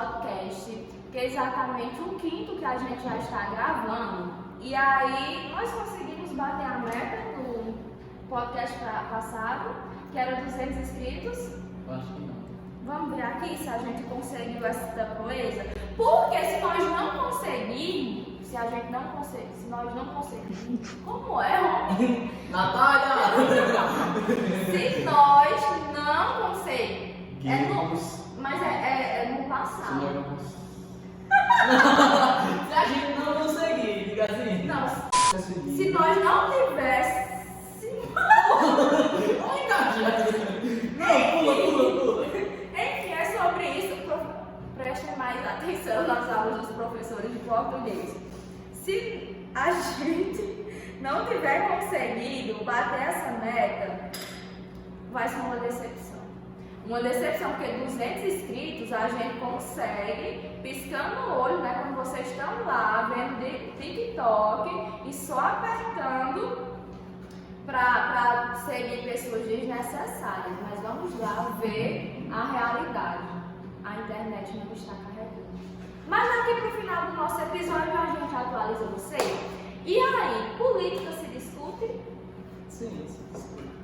podcast, que é exatamente o quinto que a gente já está gravando. E aí nós conseguimos bater a meta do podcast passado, que era 200 inscritos. Acho que não. Vamos ver aqui se a gente conseguiu essa proeza. Porque se nós não conseguirmos, se nós não conseguirmos, como é, homem? Natália! Se nós não conseguirmos, Guimos. mas é no Se passado. nós não conseguimos. Se a gente não conseguir, diga assim. Não, se nós não tivéssemos. Não, pula. Enfim, é sobre isso. Prestem mais atenção nas aulas dos professores de português. Se a gente não tiver conseguido bater essa meta, vai ser uma decepção. Uma decepção, porque 200 inscritos a gente consegue piscando o olho, né? Quando vocês estão lá vendo TikTok e só apertando para seguir pessoas desnecessárias. Mas vamos lá ver a realidade. A internet não está carregando. Mas aqui pro final do nosso episódio a gente atualiza você. E aí, política se discute? Sim.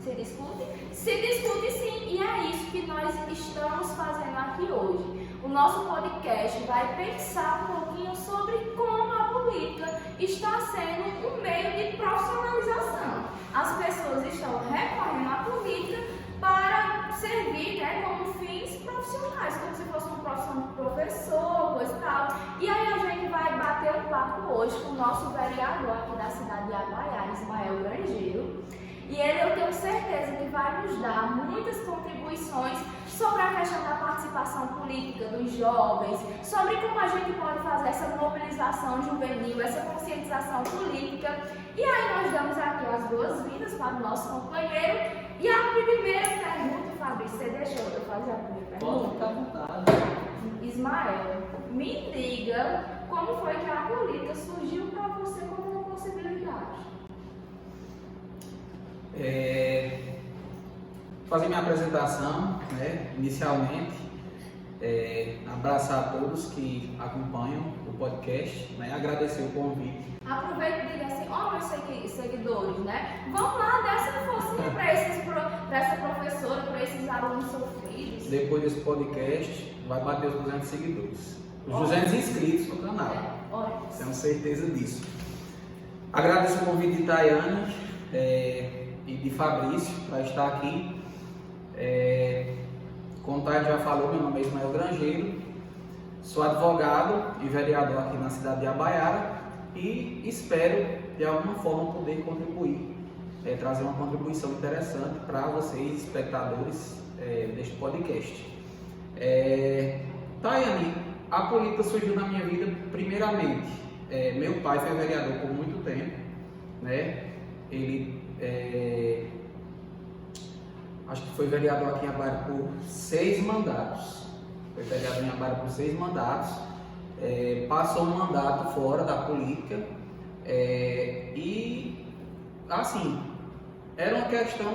Se discute? Se discute sim, e é isso que nós estamos fazendo aqui hoje. O nosso podcast vai pensar um pouquinho sobre como a política está sendo um meio de profissionalização. As pessoas estão recorrendo à política para servir, né, como fins profissionais, como se fosse uma profissão de professor, coisa e tal. E aí a gente vai bater um papo hoje com o nosso vereador aqui da cidade de Aguaiara, Ismael Grangeiro. E ele, eu tenho certeza que vai nos dar muitas contribuições sobre a questão da participação política dos jovens, sobre como a gente pode fazer essa mobilização juvenil, essa conscientização política. E aí nós damos aqui as boas-vindas para o nosso companheiro. E a primeira pergunta, Fabrício, você deixou eu fazer a primeira Pode pergunta? ficar à vontade. Ismael, me diga como foi que a política surgiu para você como uma possibilidade. Fazer minha apresentação, né, inicialmente, abraçar a todos que acompanham o podcast, né, agradecer o convite. Aproveita e diga assim, ó, meus seguidores, né? Vamos lá, dá essa forcinha para essa professora, para esses alunos sofridos. Depois desse podcast, vai bater os 200 seguidores, os 200 inscritos no canal. Olha. Tenho certeza disso. Agradeço o convite de Tayane e de Fabrício para estar aqui. Como o Tayane já falou, meu nome é Ismael Grangeiro, sou advogado e vereador aqui na cidade de Aguaiara e espero de alguma forma poder contribuir, trazer uma contribuição interessante para vocês, espectadores deste podcast. Tayane, a política surgiu na minha vida primeiramente. Meu pai foi vereador por muito tempo, né? Ele acho que foi vereador aqui em Aguaiara por 6 mandatos. Foi vereador em Aguaiara por 6 mandatos. Passou um mandato fora da política e, assim, era uma questão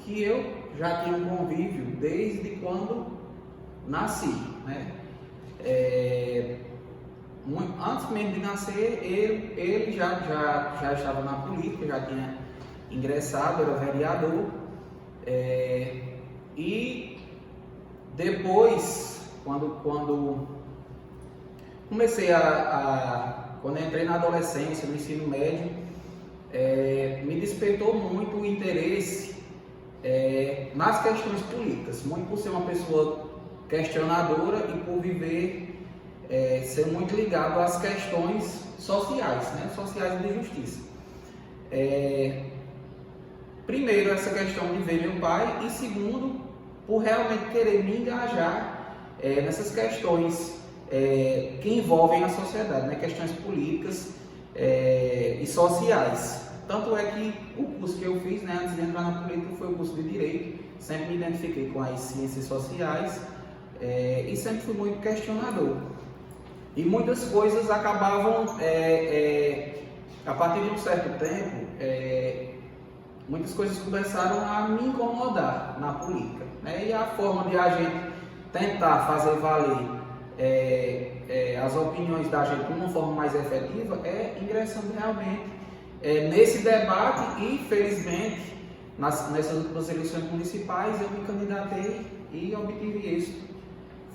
que eu já tinha um convívio desde quando nasci, né? Antes mesmo de nascer, ele já estava na política, já tinha ingressado, era vereador. E depois, quando comecei quando entrei na adolescência, no ensino médio, me despertou muito o interesse nas questões políticas, muito por ser uma pessoa questionadora e por viver, ser muito ligado às questões sociais, né? Sociais e de justiça. Primeiro, essa questão de ver meu pai, e segundo, por realmente querer me engajar nessas questões que envolvem a sociedade, né? Questões políticas e sociais. Tanto é que o curso que eu fiz, né, antes de entrar na política, foi o curso de Direito. Sempre me identifiquei com as ciências sociais e sempre fui muito questionador. E muitas coisas acabavam, a partir de um certo tempo, muitas coisas começaram a me incomodar na política, né? E a forma de a gente tentar fazer valer as opiniões da gente de uma forma mais efetiva é ingressando realmente nesse debate e, felizmente, nessas últimas eleições municipais eu me candidatei e obtive êxito.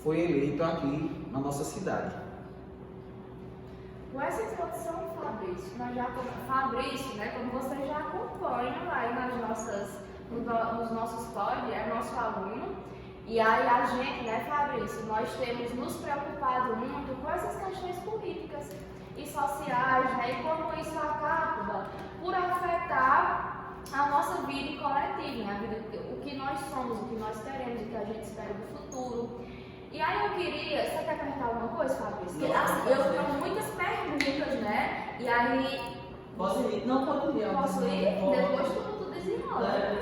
Foi eleito aqui na nossa cidade. Com essa introdução, Fabrício, né, como você já acompanha aí nos nossos pods, é nosso aluno. E aí a gente, né, Fabrício, nós temos nos preocupado muito com essas questões políticas e sociais, né, e como isso acaba por afetar a nossa vida coletiva, né, o que nós somos, o que nós queremos, o que a gente espera do futuro. E aí eu queria, você quer perguntar alguma coisa, Fabrício? Eu tenho muitas perguntas, né, e aí... Posso ir? Não, pode ir. Posso ir? Depois tu desenrola.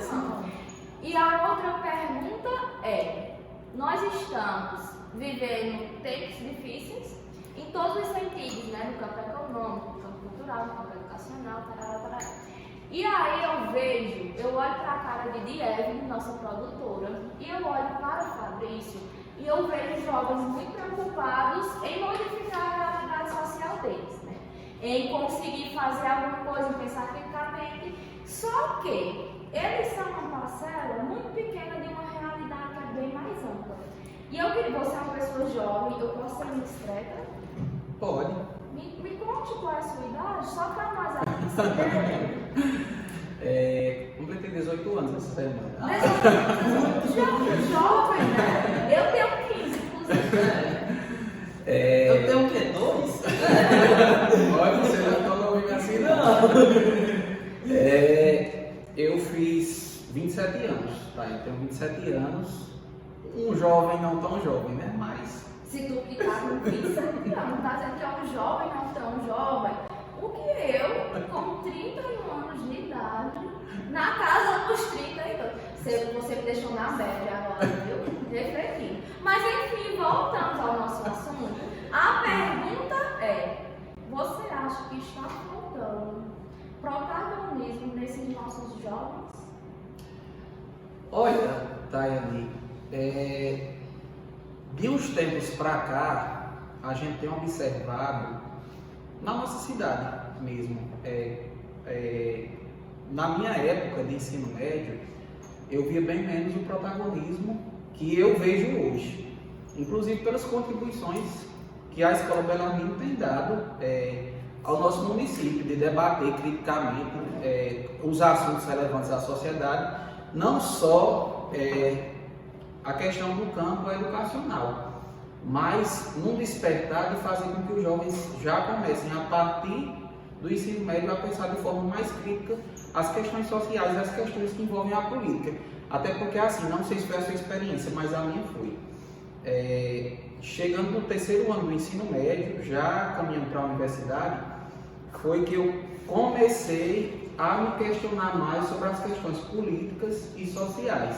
E a outra pergunta é, nós estamos vivendo tempos difíceis em todos os sentidos, né? No campo econômico, no campo cultural, no campo educacional, tarará. E aí eu olho para a cara de Diego, nossa produtora, e eu olho para o Fabrício, e eu vejo jovens muito preocupados em modificar a realidade social deles, né? Em conseguir fazer alguma coisa, em pensar criticamente, só que eles são uma parcela muito pequena de uma realidade que é bem mais ampla. E eu queria, você é uma pessoa jovem, eu posso ser indiscreta? Pode. Me conte qual é a sua idade, só para nós aqui sabermos. Completei 18 anos essa semana. 18 anos, jovem, né? Eu tenho 15, inclusive. Eu tenho o quê? 2? Olha, você não está novinho assim, não. Eu fiz 27 anos, tá? Eu tenho 27 anos, um jovem não tão jovem, né? Mas... Se tu que tá com 27 anos, tá dizendo que é um jovem não tão jovem, o que eu, com 31 anos de idade, na casa dos 32, você me deixou na bad agora, viu? Refletindo. Mas enfim, voltando ao nosso assunto, a pergunta é, você acha que está faltando protagonismo nesses nossos jovens? Olha, Tayane, de uns tempos para cá, a gente tem observado, na nossa cidade mesmo, na minha época de ensino médio, eu via bem menos o protagonismo que eu vejo hoje, inclusive pelas contribuições que a Escola Bellarmino tem dado ao nosso município, de debater criticamente os assuntos relevantes à sociedade, não só a questão do campo educacional, mas num despertar de fazer com que os jovens já comecem a partir do ensino médio a pensar de forma mais crítica as questões sociais e as questões que envolvem a política. Até porque, assim, não sei se foi a sua experiência, mas a minha foi. Chegando no terceiro ano do ensino médio, já caminhando para a universidade, foi que eu comecei a me questionar mais sobre as questões políticas e sociais.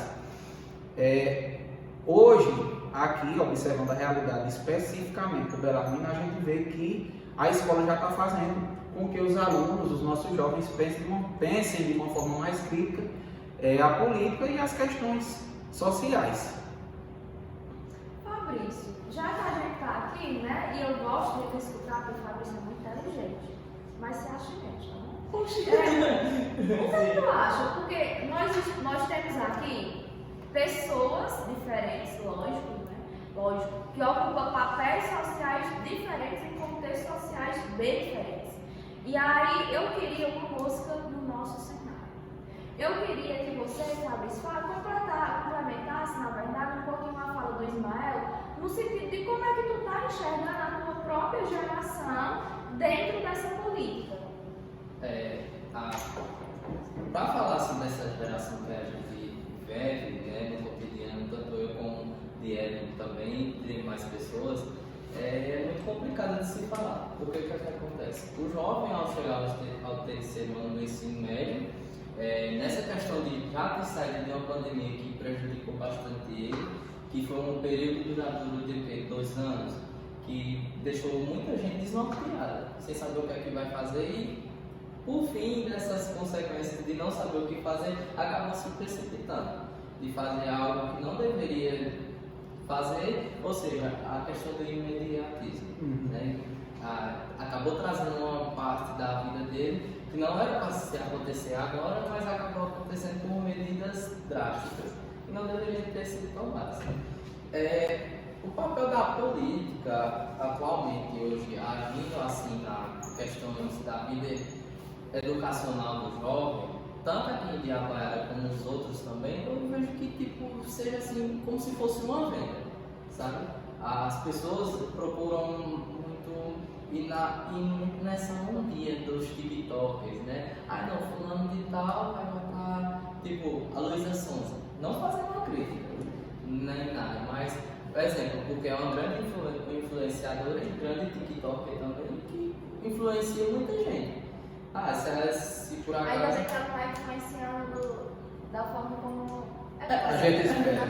Hoje, aqui, observando a realidade especificamente do Bellarmino, a gente vê que a escola já está fazendo com que os alunos, os nossos jovens, pensem de uma forma mais crítica a política e as questões sociais. Fabrício, já que a gente está aqui, né, e eu gosto de escutar, porque o Fabrício é muito inteligente, mas você acha gente, não? O que tu acha? Porque nós temos aqui pessoas diferentes, lógico, que ocupam papéis sociais diferentes em contextos sociais bem diferentes. E aí eu queria uma música no nosso cenário. Eu queria que você, Fabrício, complementasse, na verdade, um pouquinho a fala do Ismael, no sentido de como é que tu está enxergando a tua própria geração dentro dessa política. Para falar assim, dessa geração que a gente vive, né, no cotidiano, tanto eu como o Diego também, e demais pessoas, é muito complicado de se falar. Porque o que acontece? O jovem, ao chegar ao terceiro ano do ensino médio, nessa questão de já ter saído de uma pandemia que prejudicou bastante ele, que foi um período duradouro de 2 anos, que deixou muita gente desnorteada, sem saber o que é que vai fazer e, por fim, dessas consequências de não saber o que fazer, acaba se precipitando, de fazer algo que não deveria fazer, ou seja, a questão do imediatismo, né? Acabou trazendo uma parte da vida dele que não era para se acontecer agora, mas acabou acontecendo por medidas drásticas que não deveriam ter sido tomadas. O papel da política atualmente hoje, agindo assim na questão da vida educacional do jovem, tanto aqui em Diabaiara como nos outros também, eu vejo que tipo, seja assim como se fosse uma venda, sabe? As pessoas procuram muito ir nessa ondinha dos TikTokers, né? Ah não, fulano de tal vai botar, tipo, a Luísa Sonza, não fazendo uma crítica, nem nada, mas, por exemplo, porque é uma grande influenciadora e grande TikToker também, que influencia muita gente. Se por acaso... Aí você está influenciando da forma como a gente espera.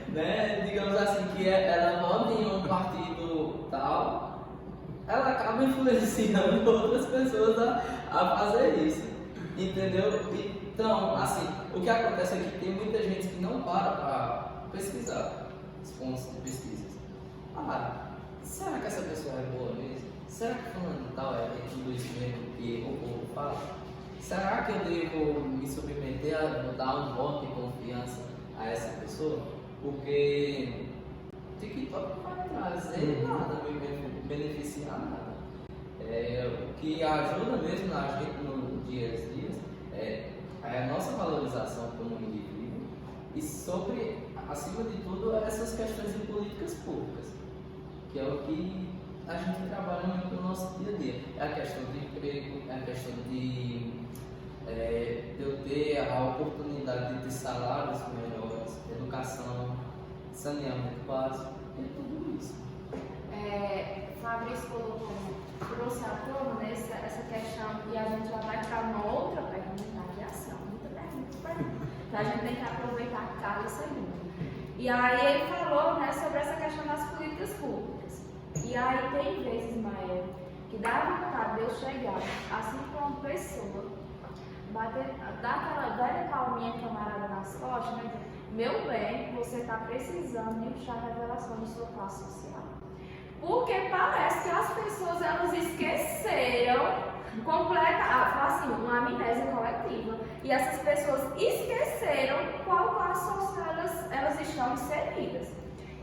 Né? Digamos assim, que ela vota em um partido tal, ela acaba influenciando outras pessoas a fazer isso, entendeu? Então, assim, o que acontece é que tem muita gente que não para pesquisar os pontos de pesquisas. Será que essa pessoa é boa mesmo? Será que fulano de tal é tudo isso mesmo que o povo fala? Será que eu devo me submeter a dar um voto de confiança a essa pessoa? Porque TikTok não vai trazer nada, não vai beneficiar nada. O que ajuda mesmo a gente no dia a dia é a nossa valorização como indivíduo e sobre, acima de tudo, essas questões de políticas públicas, que é o que a gente trabalha muito no nosso dia a dia. É a questão de emprego, é a questão de eu ter a oportunidade de ter salários melhores, educação, saneamento básico, é tudo isso. Fabrício trouxe à tona essa questão e a gente já vai para uma outra pergunta de ação, muita pergunta. Então a gente tem que aproveitar cada segundo. E aí ele falou, né, sobre essa questão das políticas públicas. E aí tem vezes, Maia, que dá vontade de eu chegar assim para uma pessoa, dar aquela velha palminha camarada nas costas, né? Meu bem, você está precisando de um chá de revelação da sua classe social. Porque parece que as pessoas elas esqueceram assim, uma amnésia coletiva. E essas pessoas esqueceram qual classe social elas estão inseridas.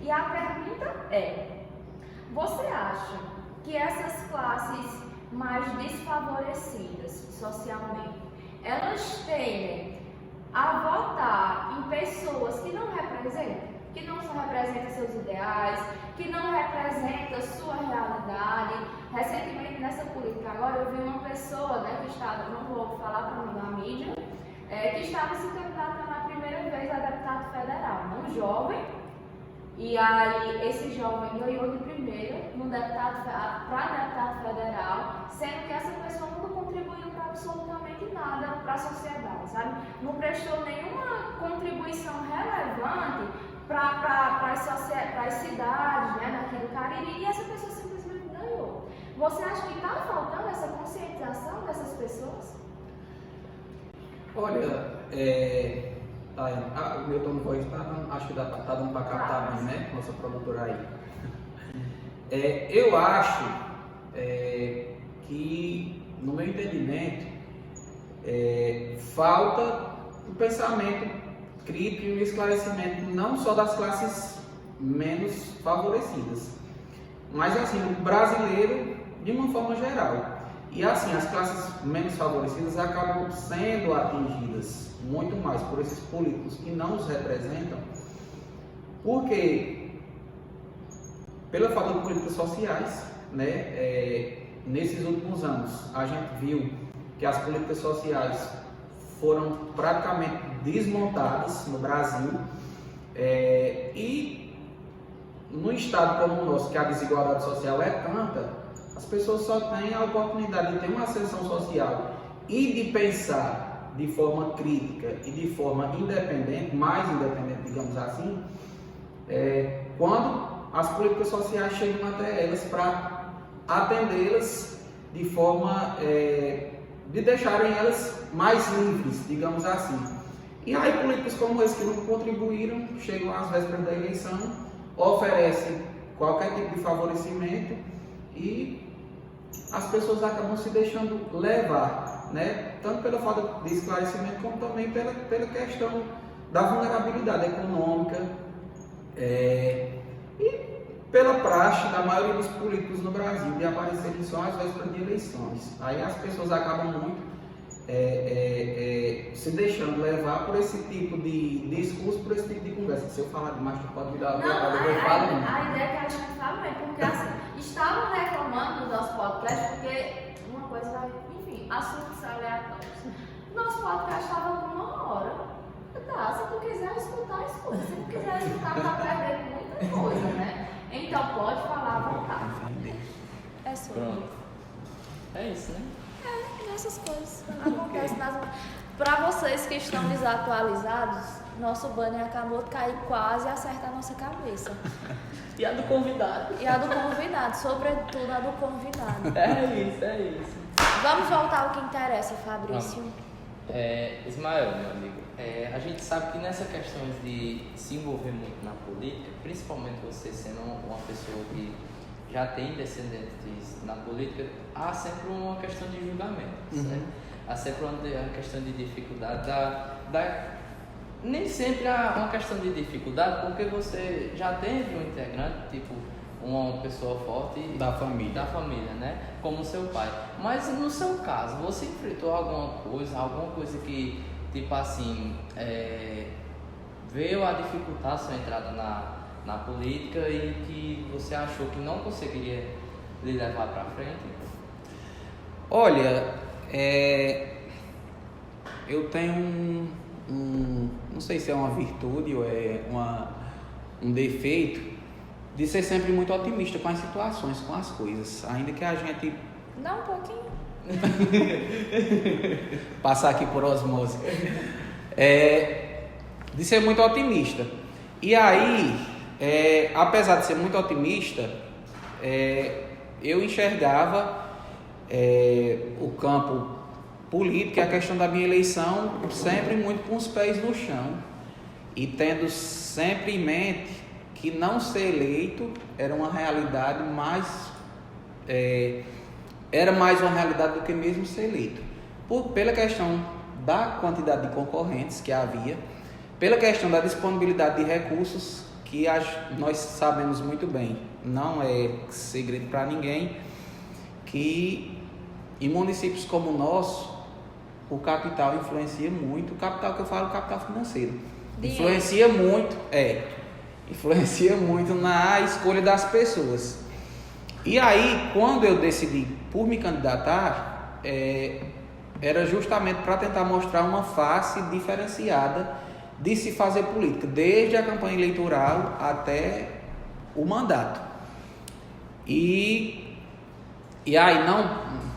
E a pergunta é: você acha que essas classes mais desfavorecidas socialmente, elas tendem a votar em pessoas que não representam? Que não representam seus ideais, que não representam sua realidade. Recentemente, nessa política agora, eu vi uma pessoa, né, que estava, não vou falar para mim na mídia, que estava se candidatando a primeira vez a deputado federal, um jovem, e aí esse jovem ganhou de primeira para deputado federal, sendo que essa pessoa nunca contribuiu para absolutamente nada para a sociedade, sabe? Não prestou nenhuma contribuição relevante para as cidades, né, daqui do Cariri, e essa pessoa simplesmente ganhou. Você acha que está faltando essa conscientização dessas pessoas? Olha, o meu tom de voz acho que tá dando para captar bem, né? Nossa produtora aí. Eu acho que, no meu entendimento, falta o pensamento crítico e o esclarecimento não só das classes menos favorecidas, mas assim, o brasileiro de uma forma geral. E assim, as classes menos favorecidas acabam sendo atingidas muito mais por esses políticos que não os representam, porque pela falta de políticas sociais, né, nesses últimos anos a gente viu que as políticas sociais foram praticamente desmontadas no Brasil, e no estado como o nosso, que a desigualdade social é tanta, as pessoas só têm a oportunidade de ter uma ascensão social e de pensar de forma crítica e de forma independente, mais independente, digamos assim, quando as políticas sociais chegam até elas para atendê-las de forma de deixarem elas mais livres, digamos assim. E aí políticos como esse que não contribuíram, chegam às vésperas da eleição, oferecem qualquer tipo de favorecimento e as pessoas acabam se deixando levar, né? Tanto pela falta de esclarecimento, como também pela questão da vulnerabilidade econômica e pela praxe da maioria dos políticos no Brasil de aparecerem só às vésperas de eleições. Aí as pessoas acabam muito se deixando levar por esse tipo de discurso, por esse tipo de conversa. Se eu falar demais, tu pode virar a ideia é que a gente fala mesmo, porque assim, estavam reclamando do nosso podcast, porque uma coisa vai, enfim, assuntos aleatórios. Nosso podcast estava com 1 hora. Tá, se tu quiser escutar, escuta. Se não quiser escutar, tá perdendo muita coisa, né? Então pode falar à vontade. É sobre. Pronto. É isso, né? Essas coisas acontecem para vocês que estão desatualizados, nosso banner acabou de cair quase e acerta a nossa cabeça. E a do convidado. E a do convidado, sobretudo a do convidado. É isso. Vamos voltar ao que interessa, Fabrício. Ismael, meu amigo, a gente sabe que nessa questão de se envolver muito na política, principalmente você sendo uma pessoa que já tem descendentes na política, há sempre uma questão de julgamento, certo? Há sempre uma questão de dificuldade, nem sempre há uma questão de dificuldade, porque você já teve um integrante, tipo uma pessoa forte da família, né? Como seu pai. Mas no seu caso, você enfrentou alguma coisa que, tipo assim, veio a dificultar a sua entrada na política e que você achou que não conseguiria lhe levar para frente? Olha, eu tenho não sei se é uma virtude ou é um defeito de ser sempre muito otimista com as situações, com as coisas, ainda que a gente Dá um pouquinho. passar aqui por osmose, de ser muito otimista. E aí, apesar de ser muito otimista, eu enxergava o campo político e a questão da minha eleição sempre muito com os pés no chão e tendo sempre em mente que não ser eleito era uma realidade era mais uma realidade do que mesmo ser eleito, pela questão da quantidade de concorrentes que havia, pela questão da disponibilidade de recursos, que nós sabemos muito bem, não é segredo para ninguém, que em municípios como o nosso, o capital influencia muito, o capital que eu falo, o capital financeiro, influencia muito na escolha das pessoas. E aí, quando eu decidi por me candidatar, era justamente para tentar mostrar uma face diferenciada de se fazer política, desde a campanha eleitoral até o mandato. E aí,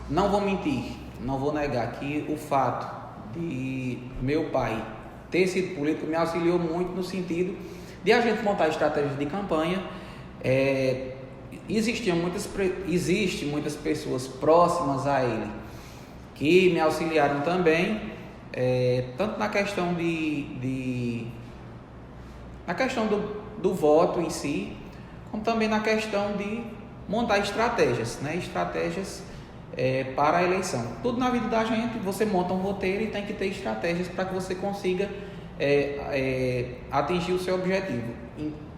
não vou mentir, não vou negar que o fato de meu pai ter sido político me auxiliou muito no sentido de a gente montar estratégias de campanha. Existem muitas pessoas próximas a ele que me auxiliaram também, tanto na questão na questão do voto em si, como também na questão de montar estratégias, né? Estratégias para a eleição. Tudo na vida da gente, você monta um roteiro e tem que ter estratégias para que você consiga atingir o seu objetivo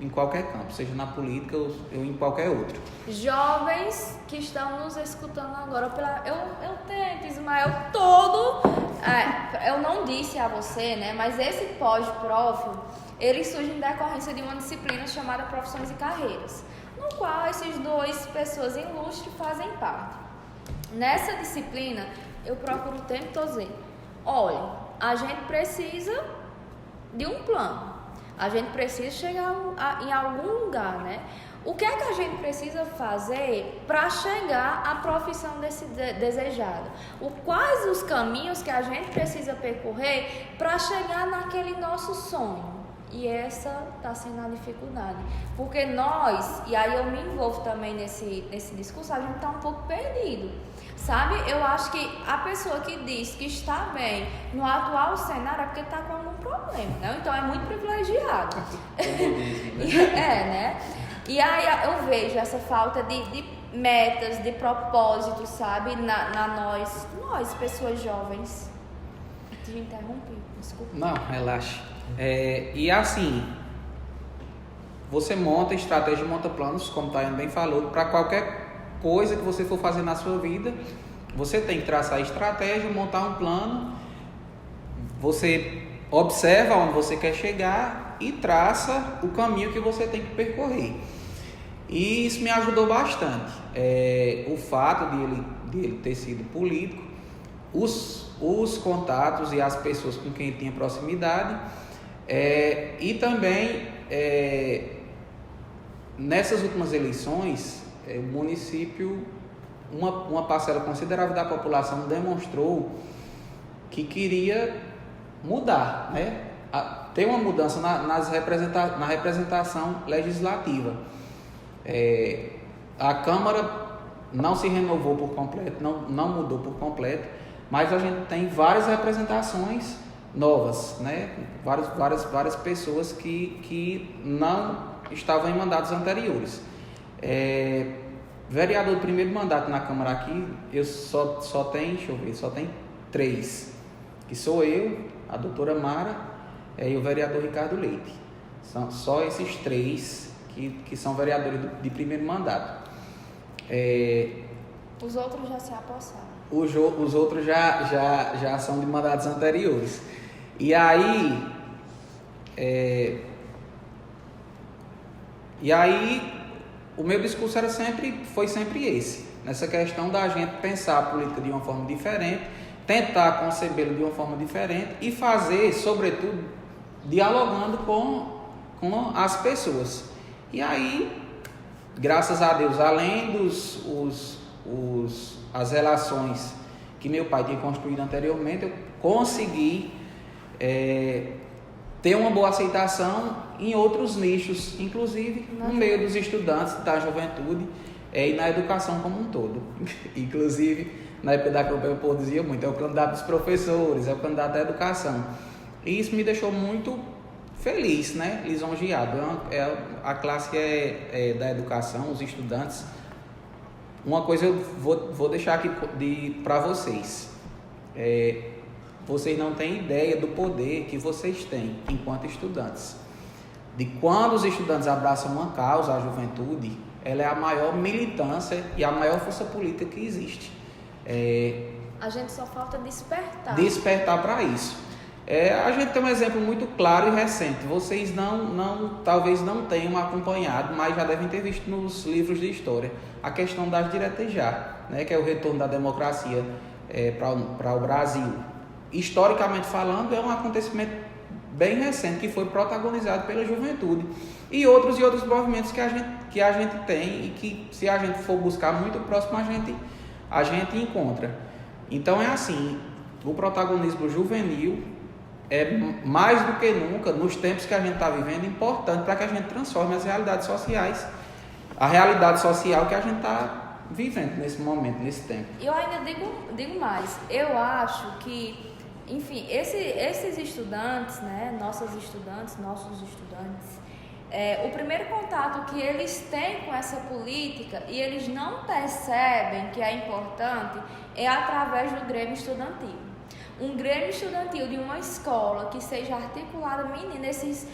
em qualquer campo, seja na política ou em qualquer outro. Jovens que estão nos escutando agora, eu tento, Ismael, eu não disse a você, né, mas esse pós-profil, ele surge em decorrência de uma disciplina chamada Profissões e Carreiras, no qual essas 2 pessoas ilustres fazem parte. Nessa disciplina, eu procuro o tempo todo dizer, olha, a gente precisa de um plano, a gente precisa chegar em algum lugar, né? O que é que a gente precisa fazer para chegar à profissão desejada? Quais os caminhos que a gente precisa percorrer para chegar naquele nosso sonho? E essa está sendo a dificuldade, porque nós, e aí eu me envolvo também nesse discurso, a gente está um pouco perdido. Sabe, eu acho que a pessoa que diz que está bem no atual cenário é porque está com algum problema, né? Então é muito privilegiado. Né? E aí eu vejo essa falta de metas, de propósitos, sabe? Nós, pessoas jovens. Te interrompi, desculpa. Não, relaxa. E assim, você monta estratégia, monta planos, como o Tayane bem falou, para qualquer coisa que você for fazer na sua vida, você tem que traçar a estratégia, montar um plano, você observa onde você quer chegar e traça o caminho que você tem que percorrer. E isso me ajudou bastante. O fato de ele ter sido político, os contatos e as pessoas com quem ele tinha proximidade, e também nessas últimas eleições, o município, uma parcela considerável da população demonstrou que queria mudar, né? Ter uma mudança na representação legislativa. A Câmara não se renovou por completo, não mudou por completo, mas a gente tem várias representações novas, né? Várias pessoas que não estavam em mandatos anteriores. Vereador do primeiro mandato na Câmara aqui, eu só tem 3, que sou eu, a doutora Mara e o vereador Ricardo Leite. São só esses 3 que são vereadores de primeiro mandato. Os outros já se apossaram. Os outros já são de mandatos anteriores. E aí o meu discurso foi sempre esse, nessa questão da gente pensar a política de uma forma diferente, tentar concebê-la de uma forma diferente e fazer, sobretudo, dialogando com as pessoas. E aí, graças a Deus, além as relações que meu pai tinha construído anteriormente, eu consegui ter uma boa aceitação em outros nichos, inclusive no meio dos estudantes, da juventude e na educação como um todo. Inclusive, na época da campanha eu dizia muito, é o candidato dos professores, é o candidato da educação. E isso me deixou muito feliz, né? Lisonjeado. A classe da educação, os estudantes. Uma coisa eu vou deixar aqui para vocês. Vocês não têm ideia do poder que vocês têm enquanto estudantes. De quando os estudantes abraçam uma causa, a juventude, ela é a maior militância e a maior força política que existe. A gente só falta despertar. Despertar para isso. A gente tem um exemplo muito claro e recente. Vocês talvez não tenham acompanhado, mas já devem ter visto nos livros de história a questão das diretas já, né, que é o retorno da democracia para o Brasil. Historicamente falando, é um acontecimento bem recente que foi protagonizado pela juventude e outros movimentos que a gente tem e que, se a gente for buscar muito próximo, a gente encontra. Então é assim, o protagonismo juvenil é mais do que nunca, nos tempos que a gente está vivendo, importante para que a gente transforme as realidades sociais, a realidade social que a gente está vivendo nesse momento, nesse tempo. Eu ainda digo mais, eu acho que, enfim, esses estudantes, né, nossos estudantes, o primeiro contato que eles têm com essa política e eles não percebem que é importante é através do Grêmio Estudantil. Um Grêmio Estudantil de uma escola que seja articulada, menina, esses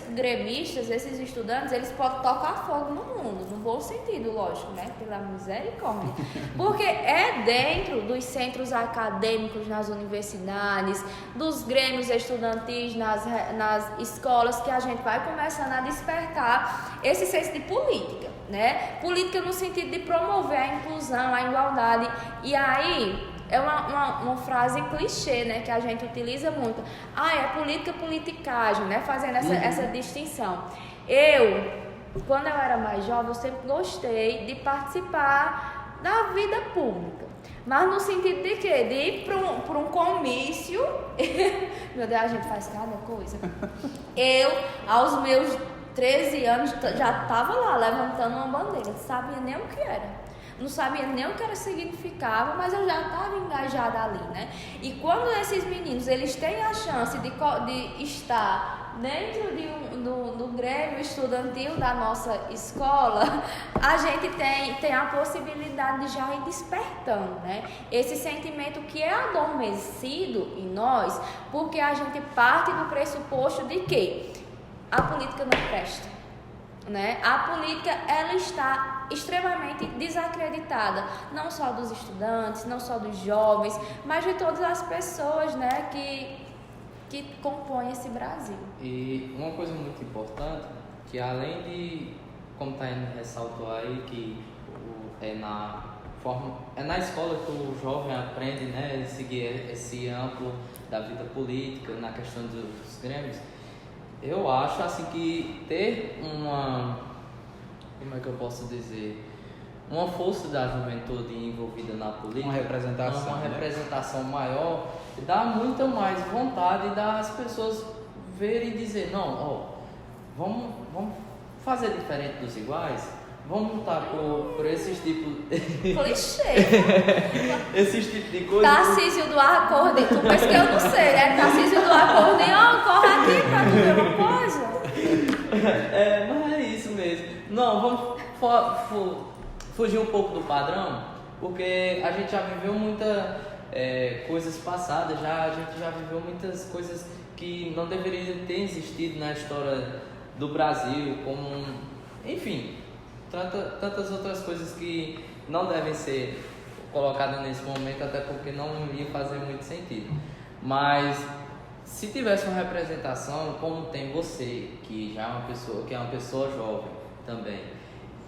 gremistas, esses estudantes, eles podem tocar fogo no mundo, no bom sentido, lógico, né? Pela misericórdia. Porque é dentro dos centros acadêmicos, nas universidades, dos grêmios estudantis, nas escolas, que a gente vai começando a despertar esse senso de política, né? Política no sentido de promover a inclusão, a igualdade. E aí, é uma frase clichê, né, que a gente utiliza muito. É política, politicagem, né, fazendo essa distinção. Quando eu era mais jovem, eu sempre gostei de participar da vida pública. Mas no sentido de quê? De ir para um comício. Meu Deus, a gente faz cada coisa. Eu, aos meus 13 anos, já estava lá levantando uma bandeira. Não sabia nem o que era. não sabia nem o que era significava, mas eu já estava engajada ali, né? E quando esses meninos, eles têm a chance de estar dentro do Grêmio estudantil da nossa escola, a gente tem a possibilidade de já ir despertando, né? Esse sentimento que é adormecido em nós, porque a gente parte do pressuposto de que a política não presta, né? A política, ela está extremamente desacreditada, não só dos estudantes, não só dos jovens, mas de todas as pessoas, né, que compõem esse Brasil. E uma coisa muito importante, que além de, como Taiane ressaltou aí, que é na escola que o jovem aprende, né, seguir esse amplo da vida política, na questão dos grêmios. Eu acho assim que ter como é que eu posso dizer, uma força da juventude envolvida na política, uma representação maior, dá muita mais vontade das pessoas verem e dizer, não, vamos fazer diferente dos iguais, vamos lutar por esses tipos Clichê. esses tipos de coisa. Tarcísio do acordeão, tu pensa que eu não sei, né? Tarcísio do acordeão, corre aqui pra tu ver uma coisa. Mas é isso mesmo. Não, vamos fugir um pouco do padrão, porque a gente já viveu muitas coisas passadas, a gente já viveu muitas coisas que não deveriam ter existido na história do Brasil, como, enfim, tantas outras coisas que não devem ser colocadas nesse momento, até porque não ia fazer muito sentido. Mas se tivesse uma representação, como tem você, que já é uma pessoa jovem também,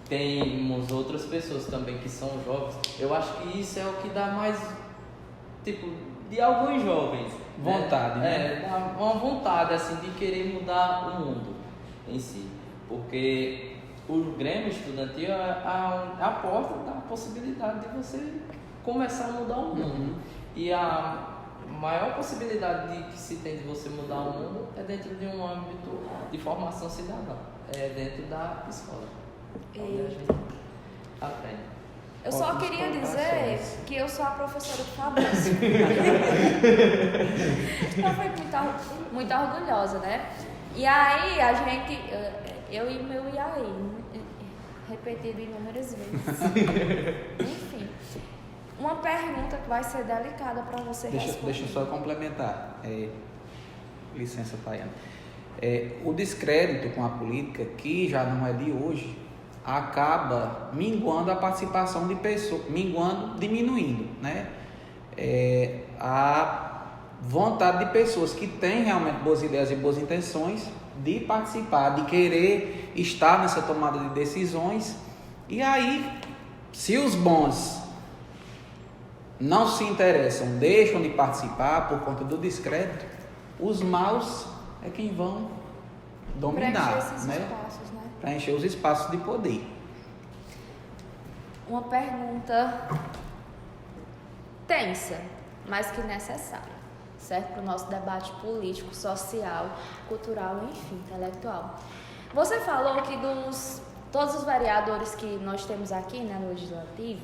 temos outras pessoas também que são jovens, eu acho que isso é o que dá mais, tipo, de alguns jovens vontade, né? Dá uma vontade assim de querer mudar o mundo em si, porque o Grêmio estudantil é a porta da possibilidade de você começar a mudar o mundo. E a maior possibilidade que se tem de você mudar o mundo é dentro de um âmbito de formação cidadã, é dentro da escola, onde a gente aprende. Eu só queria dizer que eu sou a professora do Fabrício. Eu fui muito orgulhosa, né? E aí a gente, eu e meu e aí, repetido inúmeras vezes. Enfim, uma pergunta que vai ser delicada para você responder. Deixa eu só complementar. Licença, Taiane. O descrédito com a política, que já não é de hoje, acaba minguando a participação de pessoas, diminuindo, né? A vontade de pessoas que têm realmente boas ideias e boas intenções de participar, de querer estar nessa tomada de decisões. E aí, se os bons não se interessam, deixam de participar por conta do descrédito, os maus é quem vão dominar, preencher esses né? espaços, né? Preencher os espaços de poder. Uma pergunta tensa, mas que necessária, certo? Para o nosso debate político, social, cultural, enfim, intelectual. Você falou que todos os vereadores que nós temos aqui, né, no Legislativo,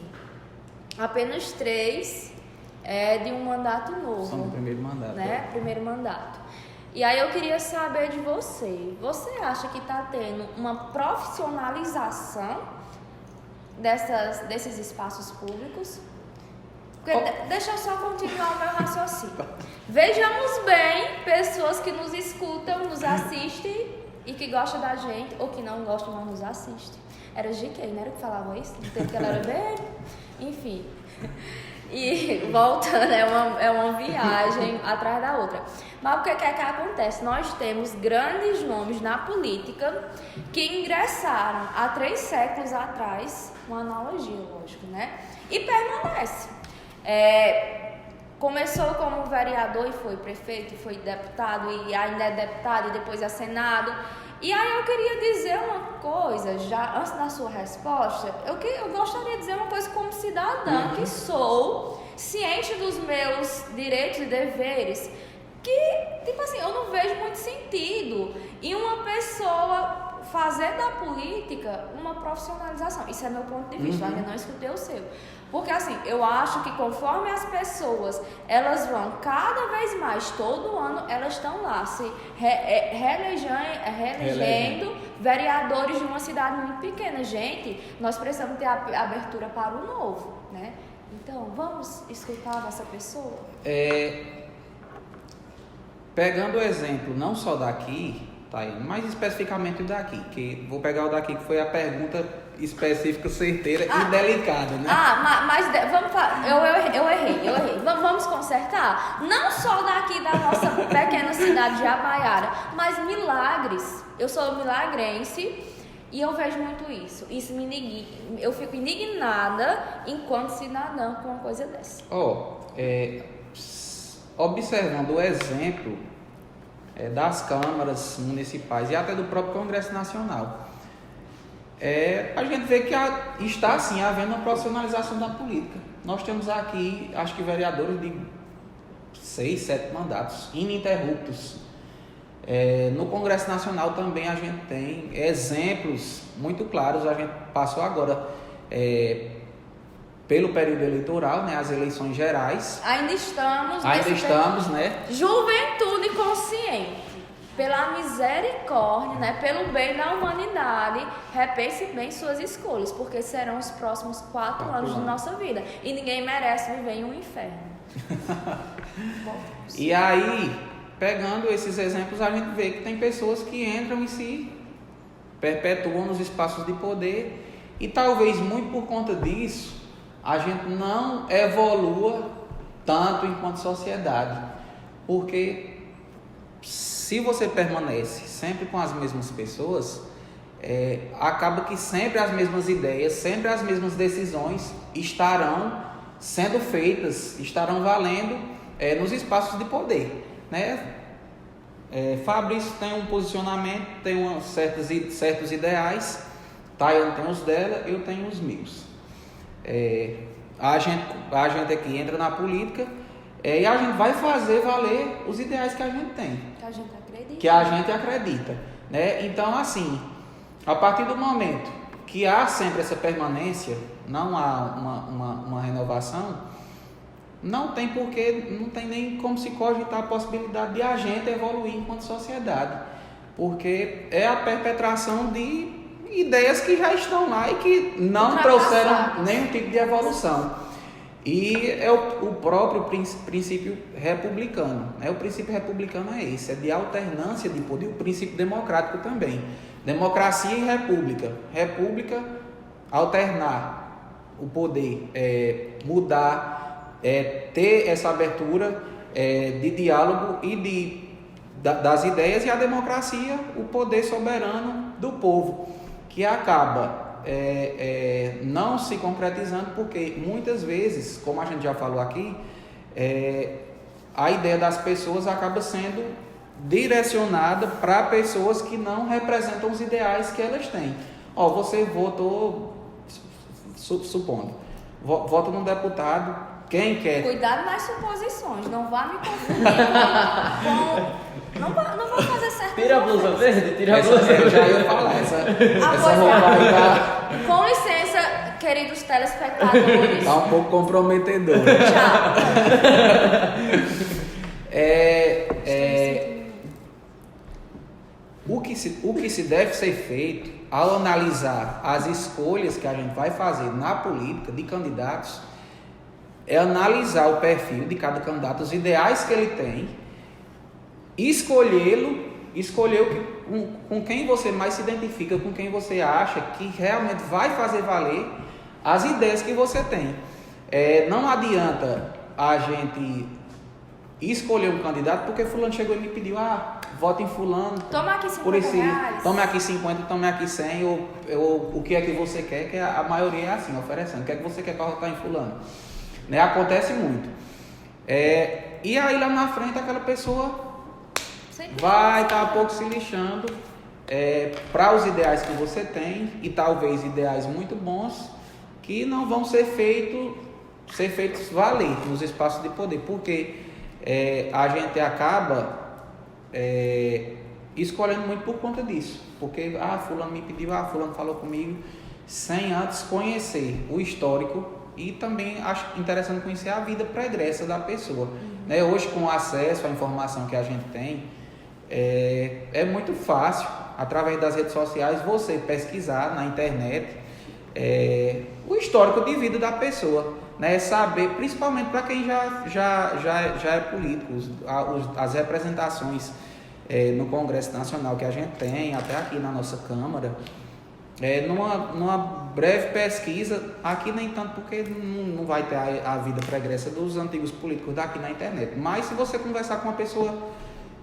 apenas 3 de um mandato novo. São do primeiro mandato. Né? Primeiro mandato. E aí eu queria saber de você. Você acha que está tendo uma profissionalização desses espaços públicos? Deixa eu só continuar o meu raciocínio. Vejamos bem pessoas que nos escutam, nos assistem e que gostam da gente, ou que não gostam, mas nos assistem. Era GK, não era que falava isso? No tempo que ela era bem... Enfim... E voltando, é uma viagem atrás da outra. Mas o que acontece? Nós temos grandes nomes na política que ingressaram há 3 séculos atrás, uma analogia, lógico, né? E permanece. Começou como vereador e foi prefeito, foi deputado e ainda é deputado e depois é senado. E aí eu queria dizer uma coisa, já antes da sua resposta, eu gostaria de dizer uma coisa como cidadã, que sou ciente dos meus direitos e deveres, que, tipo assim, eu não vejo muito sentido em uma pessoa fazer da política uma profissionalização. Isso é meu ponto de vista, eu ainda não escutei o seu. Porque assim, eu acho que conforme as pessoas, elas vão cada vez mais, todo ano, elas estão lá se reelegendo vereadores de uma cidade muito pequena. Gente, nós precisamos ter abertura para o novo, né? Então, vamos escutar essa pessoa? Pegando o exemplo não só daqui, tá aí, mas especificamente o daqui, que vou pegar o daqui que foi a pergunta específica, certeira e delicada, né? Mas eu errei. Vamos consertar? Não só daqui da nossa pequena cidade de Abaiara, mas milagres. Eu sou milagrense e eu vejo muito isso. Eu fico indignada enquanto cidadã com uma coisa dessa. Observando o exemplo das câmaras municipais e até do próprio Congresso Nacional, a gente vê que está sim havendo uma profissionalização da política. Nós temos aqui, acho que vereadores de 6, 7 mandatos ininterruptos. No Congresso Nacional também a gente tem exemplos muito claros. A gente passou agora pelo período eleitoral, né, as eleições gerais. Ainda estamos, né? Juventude consciente. Pela misericórdia, né, pelo bem da humanidade, repense bem suas escolhas, porque serão os próximos 4 anos de nossa vida. E ninguém merece viver em um inferno. E aí, pegando esses exemplos, a gente vê que tem pessoas que entram e se perpetuam nos espaços de poder. E talvez muito por conta disso, a gente não evolua tanto enquanto sociedade. Porque se você permanece sempre com as mesmas pessoas, acaba que sempre as mesmas ideias, sempre as mesmas decisões estarão sendo feitas, estarão valendo nos espaços de poder, né? Fabrício tem um posicionamento, tem certos ideais, Tayane tem os dela, eu tenho os meus. A gente aqui entra na política e a gente vai fazer valer os ideais que a gente tem. Que a gente acredita. Né? Então, assim, a partir do momento que há sempre essa permanência, não há uma renovação, não tem nem como se cogitar a possibilidade de a gente evoluir enquanto sociedade. Porque é a perpetração de ideias que já estão lá e que não trouxeram nenhum tipo de evolução. E é o próprio princípio republicano, né? O princípio republicano é esse, é de alternância de poder, o princípio democrático também. Democracia e república. República, alternar o poder, mudar, ter essa abertura de diálogo e das ideias, e a democracia, o poder soberano do povo, que acaba não se concretizando, porque muitas vezes, como a gente já falou aqui, a ideia das pessoas acaba sendo direcionada para pessoas que não representam os ideais que elas têm. Você votou, supondo, vota num deputado, quem quer... Cuidado nas suposições, não vá me confundir Não vou fazer certo. Tira a blusa verde, tira a blusa verde. Eu já ia falar, essa roupa aí tá... Com licença, queridos telespectadores. Tá um pouco comprometedor. Tchau. O que se deve ser feito ao analisar as escolhas que a gente vai fazer na política de candidatos é analisar o perfil de cada candidato, os ideais que ele tem, escolher com quem você mais se identifica, com quem você acha que realmente vai fazer valer as ideias que você tem. Não adianta a gente escolher um candidato porque fulano chegou e me pediu, vota em fulano. Toma aqui 50 reais. Tome aqui 50, tome aqui 100, ou o que é que você quer, que a maioria é assim, oferecendo. O que é que você quer para votar em fulano? Né? Acontece muito. E aí lá na frente aquela pessoa vai estar um pouco se lixando para os ideais que você tem, e talvez ideais muito bons que não vão ser feitos valer nos espaços de poder, porque a gente acaba escolhendo muito por conta disso. Porque, fulano me pediu, fulano falou comigo, sem antes conhecer o histórico e também acho interessante conhecer a vida pregressa da pessoa. Né? Hoje, com o acesso à informação que a gente tem, é muito fácil, através das redes sociais, você pesquisar na internet o histórico de vida da pessoa. Né? Saber, principalmente para quem já é político, as representações no Congresso Nacional que a gente tem, até aqui na nossa Câmara, numa breve pesquisa, aqui nem tanto porque não vai ter a vida pregressa dos antigos políticos daqui na internet, mas se você conversar com uma pessoa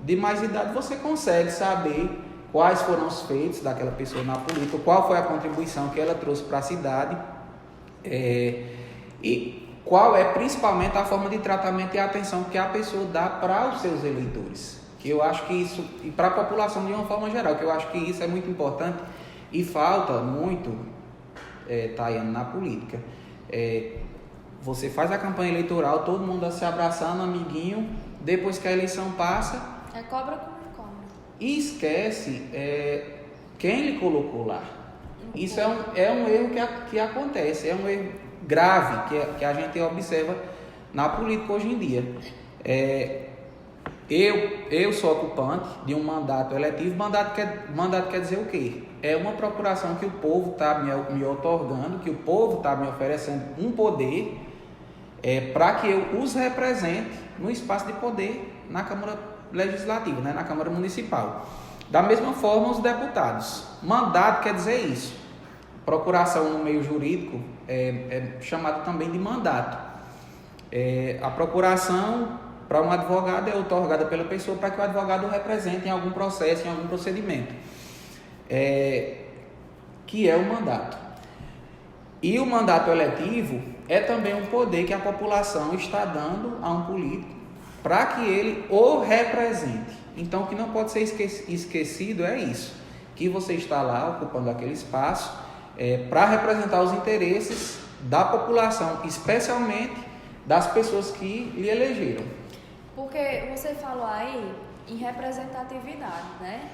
de mais idade, você consegue saber quais foram os feitos daquela pessoa na política, qual foi a contribuição que ela trouxe para a cidade, e qual é principalmente a forma de tratamento e atenção que a pessoa dá para os seus eleitores. Que eu acho que isso, e para a população de uma forma geral, que eu acho que isso é muito importante e falta muito, Tayane, na política. Você faz a campanha eleitoral, todo mundo se abraçando, amiguinho, depois que a eleição passa... cobra como cobra. E esquece quem lhe colocou lá. Isso é um erro que acontece, é um erro grave que a gente observa na política hoje em dia. Eu sou ocupante de um mandato eletivo. Mandato quer dizer o quê? É uma procuração que o povo está me otorgando, que o povo está me oferecendo um poder para que eu os represente no espaço de poder na Câmara Legislativa, né, na Câmara Municipal. Da mesma forma, os deputados. Mandato quer dizer isso. Procuração no meio jurídico é chamada também de mandato. A procuração para um advogado é otorgada pela pessoa para que o advogado o represente em algum processo, em algum procedimento, que é o mandato. E o mandato eletivo é também um poder que a população está dando a um político para que ele o represente. Então, o que não pode ser esquecido é isso, que você está lá ocupando aquele espaço para representar os interesses da população, especialmente das pessoas que lhe elegeram. Porque você falou aí em representatividade, né?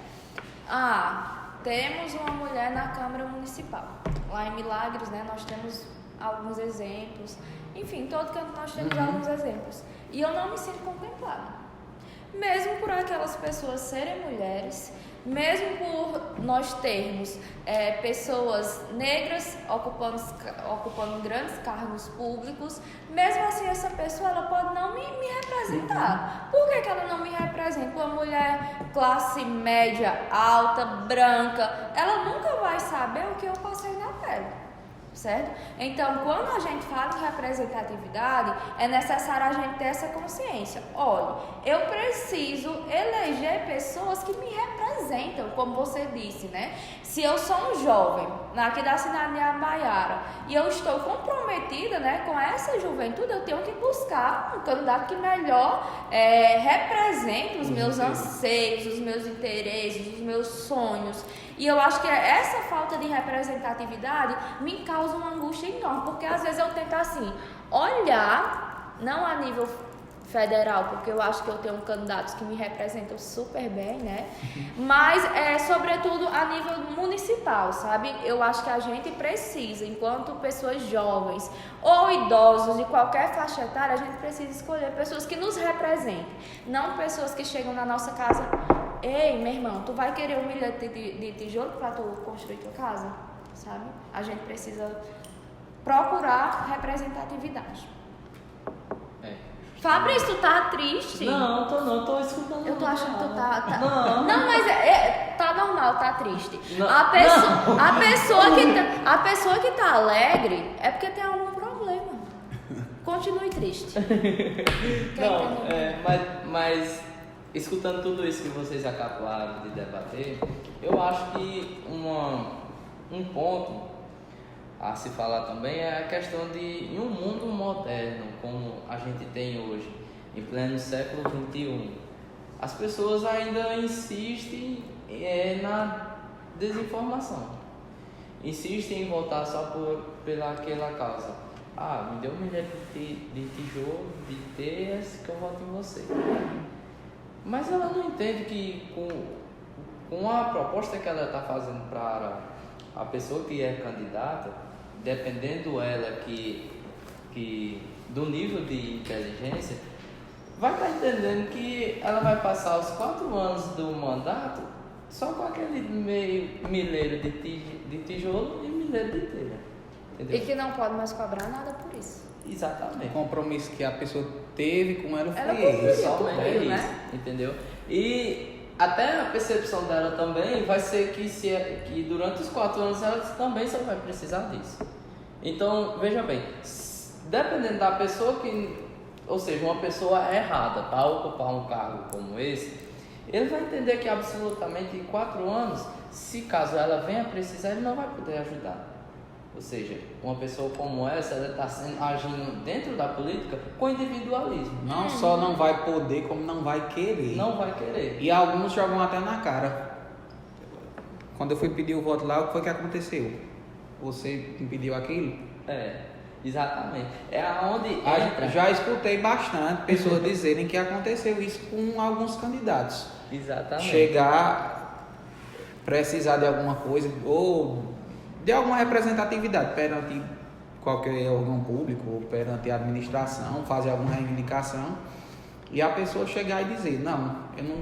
Temos uma mulher na Câmara Municipal. Lá em Milagres, né, nós temos alguns exemplos. Enfim, todo canto nós temos alguns exemplos. E eu não me sinto contemplada. Mesmo por aquelas pessoas serem mulheres, mesmo por nós termos pessoas negras ocupando grandes cargos públicos, mesmo assim essa pessoa ela pode não me representar. Por que ela não me representa? Uma mulher classe média, alta, branca, ela nunca vai saber o que eu passei na pele. Certo? Então, quando a gente fala em representatividade, é necessário a gente ter essa consciência. Olha, eu preciso eleger pessoas que me representam, como você disse, né? Se eu sou um jovem aqui da cidade de Itabaiara e eu estou comprometida, né, com essa juventude, eu tenho que buscar um candidato que melhor represente os meus anseios, os meus interesses, os meus sonhos. E eu acho que essa falta de representatividade me causa uma angústia enorme, porque às vezes eu tento assim, olhar, não a nível federal, porque eu acho que eu tenho candidatos que me representam super bem, né? Mas, sobretudo, a nível municipal, sabe? Eu acho que a gente precisa, enquanto pessoas jovens ou idosos de qualquer faixa etária, a gente precisa escolher pessoas que nos representem, não pessoas que chegam na nossa casa. Ei, meu irmão, tu vai querer um milhão de tijolo para tu construir tua casa? Sabe? A gente precisa procurar representatividade. Fabrício, tu tá triste? Não, tô escutando. Eu tô achando que tu tá... Não. Não, mas tá normal, tá triste. Não. A pessoa que tá alegre é porque tem algum problema. Continue triste. Mas escutando tudo isso que vocês acabaram de debater, eu acho que um ponto a se falar também é a questão de, em um mundo moderno como a gente tem hoje, em pleno século XXI, as pessoas ainda insistem na desinformação, insistem em votar só pelaquela causa. Me deu um milhão de tijolo, de ideias que eu voto em você. Mas ela não entende que com a proposta que ela está fazendo para a pessoa que é candidata, dependendo ela do nível de inteligência, vai estar entendendo que ela vai passar os 4 anos do mandato só com aquele meio milheiro de tijolo e milheiro de telha. Entendeu? E que não pode mais cobrar nada por isso. O Exatamente. compromisso que a pessoa teve com ela Ela foi cumpriu. esse. Somente cumpriu, isso, né? entendeu? E até a percepção dela também vai ser que durante os 4 anos ela também só vai precisar disso. Então, veja bem, dependendo da pessoa ou seja, uma pessoa errada para ocupar um cargo como esse, ele vai entender que absolutamente em 4 anos, se caso ela venha precisar, ele não vai poder ajudar. Ou seja, uma pessoa como essa, ela está agindo dentro da política com individualismo. Não só não vai poder, como não vai querer. Não vai querer. E alguns jogam até na cara. Quando eu fui pedir o voto lá, o que foi que aconteceu? Você impediu aquilo? Exatamente. É aonde entra. Já escutei bastante pessoas dizerem que aconteceu isso com alguns candidatos. Exatamente. Chegar, precisar de alguma coisa, ou de alguma representatividade perante qualquer órgão público, ou perante a administração, fazer alguma reivindicação, e a pessoa chegar e dizer, não, eu não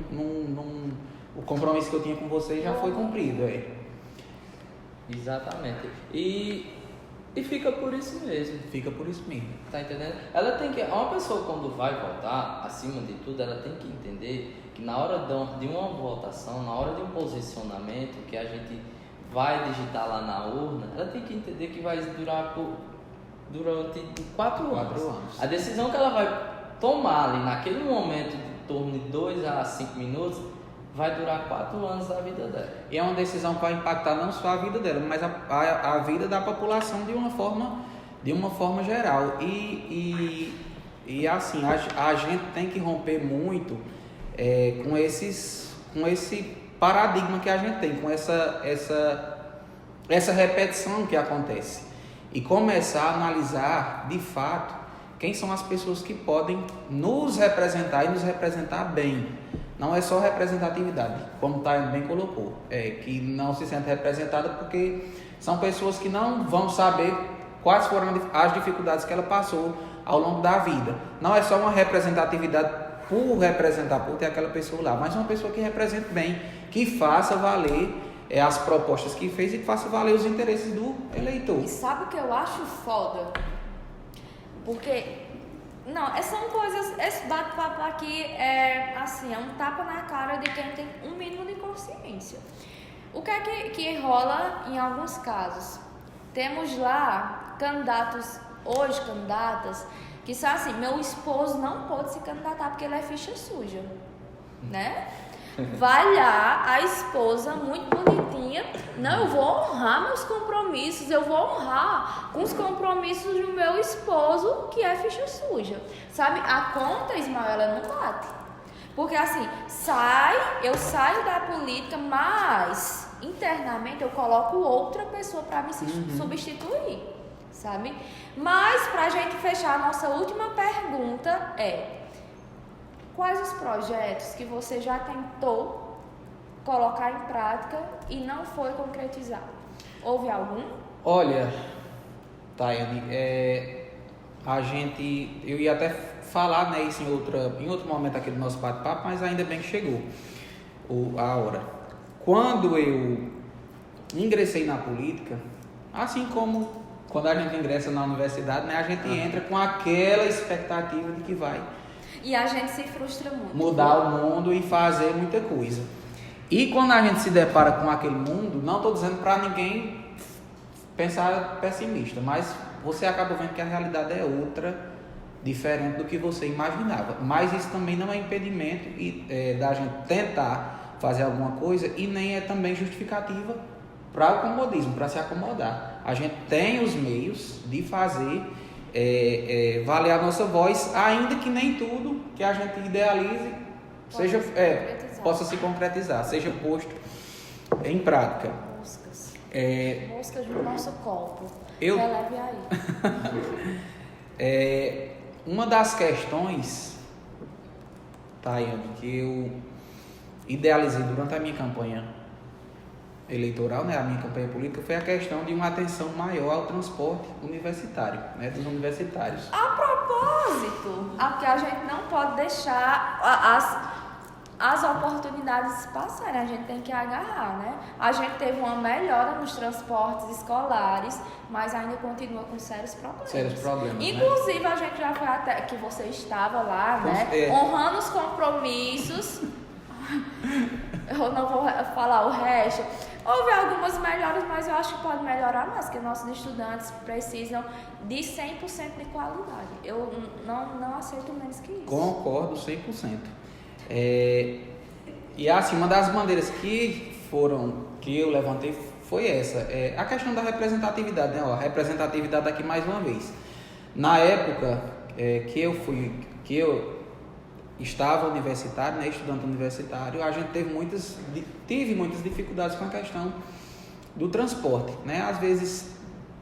o compromisso que eu tinha com você já foi cumprido. Exatamente. E fica por isso mesmo. Fica por isso mesmo. Tá entendendo? Ela tem que. Uma pessoa quando vai votar, acima de tudo, ela tem que entender que na hora de uma votação, na hora de um posicionamento que a gente vai digitar lá na urna, ela tem que entender que vai durar durante 4 anos. A decisão que ela vai tomar ali naquele momento, de torno de 2 a 5 minutos, vai durar 4 anos da vida dela. E é uma decisão que vai impactar não só a vida dela, mas a vida da população de uma forma geral. E assim, a gente tem que romper muito com esse paradigma que a gente tem, com essa repetição que acontece. E começar a analisar, de fato, quem são as pessoas que podem nos representar e nos representar bem. Não é só representatividade, como o Taino bem colocou, que não se sente representada porque são pessoas que não vão saber quais foram as dificuldades que ela passou ao longo da vida. Não é só uma representatividade por representar, por ter aquela pessoa lá, mas uma pessoa que represente bem, que faça valer as propostas que fez e que faça valer os interesses do eleitor. E sabe o que eu acho foda? Porque, não, são coisas, esse bate-papo aqui é um tapa na cara de quem tem um mínimo de consciência. O que é que rola em alguns casos? Temos lá candidatas, que são assim, meu esposo não pode se candidatar porque ele é ficha suja, né? Vai lá a esposa muito bonitinha, não, eu vou honrar meus compromissos, eu vou honrar com os compromissos do meu esposo que é ficha suja, sabe? A conta, Ismael, ela não bate, porque assim, eu saio da política, mas internamente eu coloco outra pessoa para me substituir, sabe? Mas pra gente fechar, a nossa última pergunta é: quais os projetos que você já tentou colocar em prática e não foi concretizado? Houve algum? Olha, Tayane, eu ia até falar, né, isso em outro momento aqui do nosso bate-papo, mas ainda bem que chegou a hora. Quando eu ingressei na política, assim como quando a gente ingressa na universidade, né, a gente entra com aquela expectativa de que vai E a gente se frustra muito. mudar o mundo e fazer muita coisa. E quando a gente se depara com aquele mundo, não estou dizendo para ninguém pensar pessimista, mas você acaba vendo que a realidade é outra, diferente do que você imaginava. Mas isso também não é impedimento da gente tentar fazer alguma coisa e nem é também justificativa para o comodismo, para se acomodar. A gente tem os meios de fazer valer a nossa voz, ainda que nem tudo que a gente idealize possa se concretizar, seja posto em prática. Moscas no nosso copo. Eu- Releve aí. Uma das questões, Tayane, que idealizei durante a minha campanha eleitoral, né, a minha campanha política, foi a questão de uma atenção maior ao transporte universitário, né, dos universitários. A propósito, porque a gente não pode deixar as oportunidades passarem, a gente tem que agarrar, né? A gente teve uma melhora nos transportes escolares, mas ainda continua com sérios problemas. Sérios problemas, inclusive, né? A gente já foi até que você estava lá, né? Honrando os compromissos. Eu não vou falar o resto. Houve algumas melhoras, mas eu acho que pode melhorar mais, porque nossos estudantes precisam de 100% de qualidade. Eu não aceito menos que isso. Concordo 100%. E assim, uma das bandeiras que eu levantei foi essa, a questão da representatividade, né? A representatividade aqui mais uma vez. Na época que eu estava universitário, né, estudante universitário, a gente tive muitas dificuldades com a questão do transporte, né? Às vezes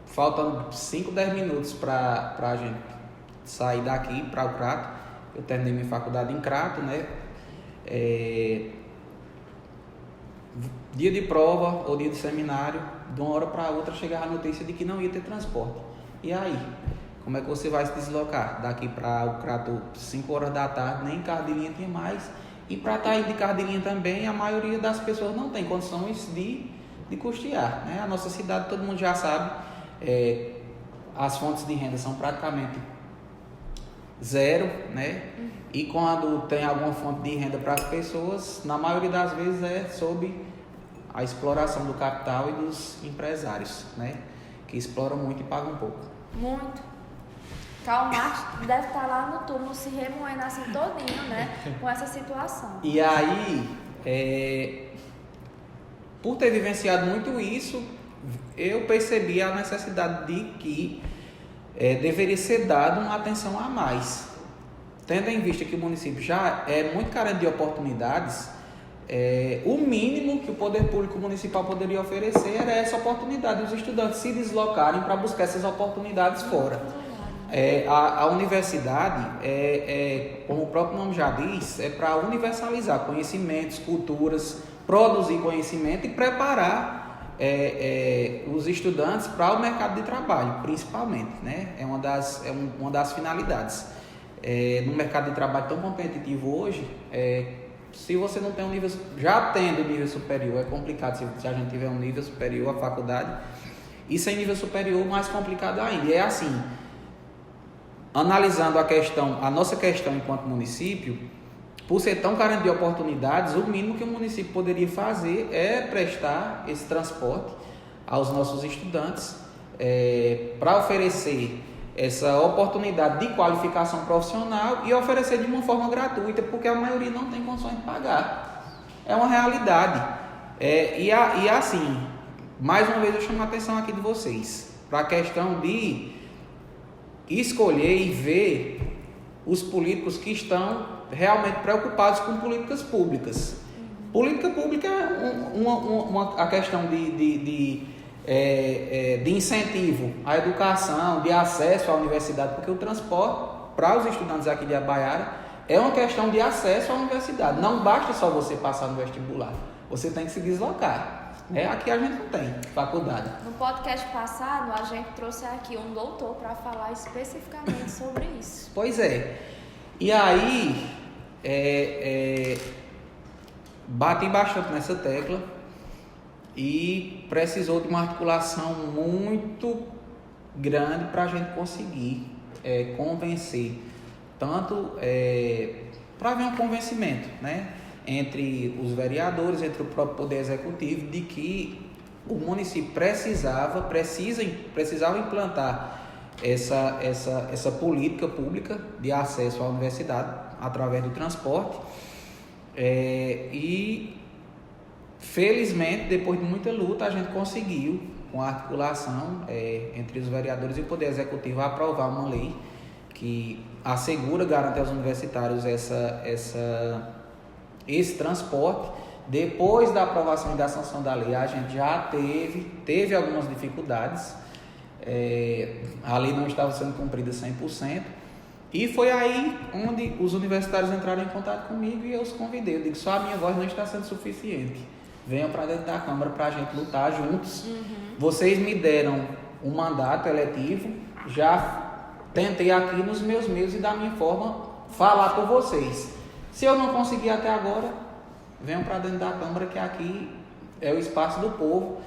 faltam 5, 10 minutos para a gente sair daqui para o Crato. Eu terminei minha faculdade em Crato, né? Dia de prova ou dia de seminário, de uma hora para outra chegava a notícia de que não ia ter transporte. E aí? Como é que você vai se deslocar? Daqui para o Crato, 5 horas da tarde, nem carro de linha tem mais. E para estar indo de carro de linha também, a maioria das pessoas não tem condições de custear, né? A nossa cidade, todo mundo já sabe, as fontes de renda são praticamente zero, né? E quando tem alguma fonte de renda para as pessoas, na maioria das vezes é sob a exploração do capital e dos empresários, né? Que exploram muito e pagam pouco. Muito. Karl Marx deve estar lá no túmulo se remoendo assim todinho, né? Com essa situação. E aí, por ter vivenciado muito isso, eu percebi a necessidade de que deveria ser dada uma atenção a mais. Tendo em vista que o município já é muito carente de oportunidades, o mínimo que o poder público municipal poderia oferecer era essa oportunidade, os estudantes se deslocarem para buscar essas oportunidades fora. A universidade, como o próprio nome já diz, é para universalizar conhecimentos, culturas, produzir conhecimento e preparar os estudantes para o mercado de trabalho, principalmente, né? É uma das finalidades. No mercado de trabalho tão competitivo hoje, se você não tem um nível, já tendo nível superior, é complicado se a gente tiver um nível superior à faculdade, e sem nível superior, mais complicado ainda. E é assim, analisando a nossa questão enquanto município, por ser tão carente de oportunidades, o mínimo que o município poderia fazer é prestar esse transporte aos nossos estudantes, para oferecer essa oportunidade de qualificação profissional e oferecer de uma forma gratuita, porque a maioria não tem condições de pagar. É uma realidade. E assim, mais uma vez eu chamo a atenção aqui de vocês para a questão de escolher e ver os políticos que estão realmente preocupados com políticas públicas. Política pública é a questão de incentivo à educação, de acesso à universidade, porque o transporte para os estudantes aqui de Iabaiara é uma questão de acesso à universidade. Não basta só você passar no vestibular, você tem que se deslocar. Aqui a gente não tem faculdade. No podcast passado, a gente trouxe aqui um doutor para falar especificamente sobre isso. Pois é. E aí, batem bastante nessa tecla e precisou de uma articulação muito grande para a gente conseguir convencer, tanto para haver um convencimento, né, entre os vereadores, entre o próprio Poder Executivo, de que o município precisava implantar essa política pública de acesso à universidade através do transporte. E felizmente, depois de muita luta, a gente conseguiu, com a articulação entre os vereadores e o Poder Executivo, aprovar uma lei que assegura, garante aos universitários esse transporte. Depois da aprovação e da sanção da lei, a gente já teve algumas dificuldades. A lei não estava sendo cumprida 100%, E foi aí onde os universitários entraram em contato comigo e eu os convidei. Eu digo, só a minha voz não está sendo suficiente. Venham para dentro da Câmara para a gente lutar juntos. Vocês me deram um mandato eletivo, já tentei aqui nos meus meios e da minha forma falar por vocês. Se eu não conseguir até agora, venham para dentro da Câmara, que aqui é o espaço do povo.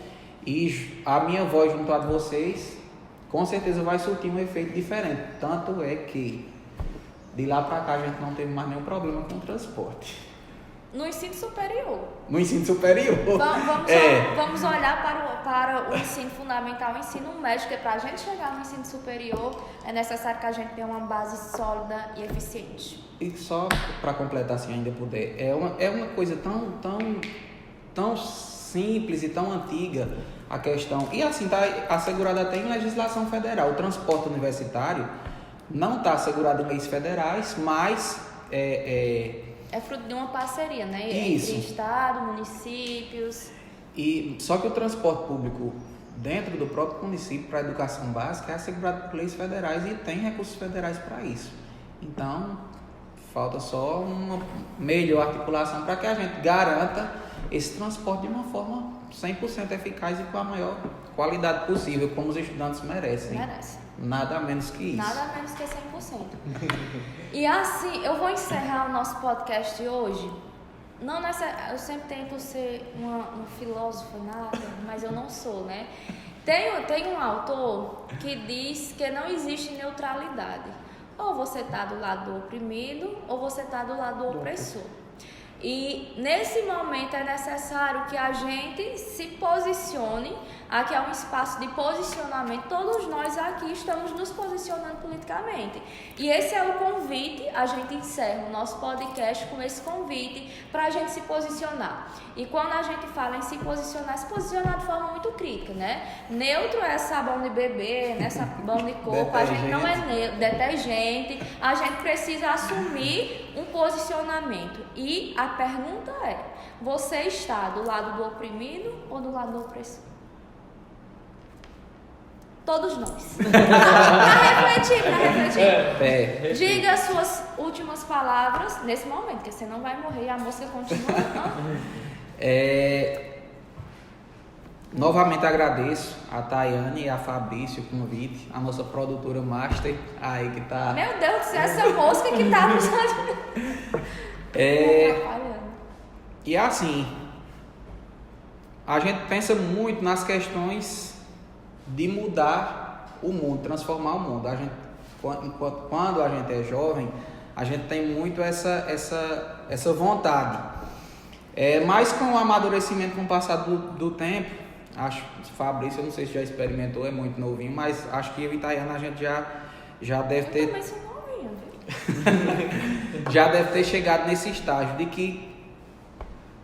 E a minha voz junto a de vocês, com certeza vai surtir um efeito diferente. Tanto é que de lá para cá a gente não teve mais nenhum problema com o transporte. No ensino superior. No ensino superior. Vamos olhar para o ensino fundamental, o ensino médio, porque para a gente chegar no ensino superior é necessário que a gente tenha uma base sólida e eficiente. E só para completar, se ainda puder, é uma coisa tão simples e tão antiga a questão. E assim, está assegurada até em legislação federal. O transporte universitário não está assegurado em leis federais, mas é fruto de uma parceria, né? Isso. Entre Estado, municípios. Só que o transporte público dentro do próprio município para a educação básica é assegurado por leis federais e tem recursos federais para isso. Então, falta só uma melhor articulação para que a gente garanta esse transporte de uma forma 100% eficaz e com a maior qualidade possível, como os estudantes merecem. Nada menos que isso. Nada menos que 100%. E assim, eu vou encerrar o nosso podcast de hoje. Eu sempre tento ser uma filósofa nata, mas eu não sou, né? Tem um autor que diz que não existe neutralidade. Ou você está do lado do oprimido, ou você está do lado do opressor. E nesse momento é necessário que a gente se posicione. Aqui é um espaço de posicionamento. Todos nós aqui estamos nos posicionando politicamente. E esse é o convite. A gente encerra o nosso podcast com esse convite para a gente se posicionar. E quando a gente fala em se posicionar de forma muito crítica, né? Neutro é sabão de bebê, né? Sabão de coco. A gente não é neutro, detergente. A gente precisa assumir um posicionamento. E a pergunta é: você está do lado do oprimido ou do lado do opressor? Todos nós. Para refletir. Diga as suas últimas palavras nesse momento, porque você não vai morrer e a música continua. Novamente agradeço a Tayane e a Fabrício o convite, a nossa produtora master aí que tá. Meu Deus do céu, essa música que tá nos E assim, a gente pensa muito nas questões de mudar o mundo, transformar o mundo. Quando a gente é jovem, a gente tem muito essa vontade. Mas com o amadurecimento, com o passar do tempo, acho que Fabrício, eu não sei se já experimentou, é muito novinho, mas acho que eu e Tayana a gente já deve ter. Eu também sou novinha, viu? Já deve ter chegado nesse estágio de que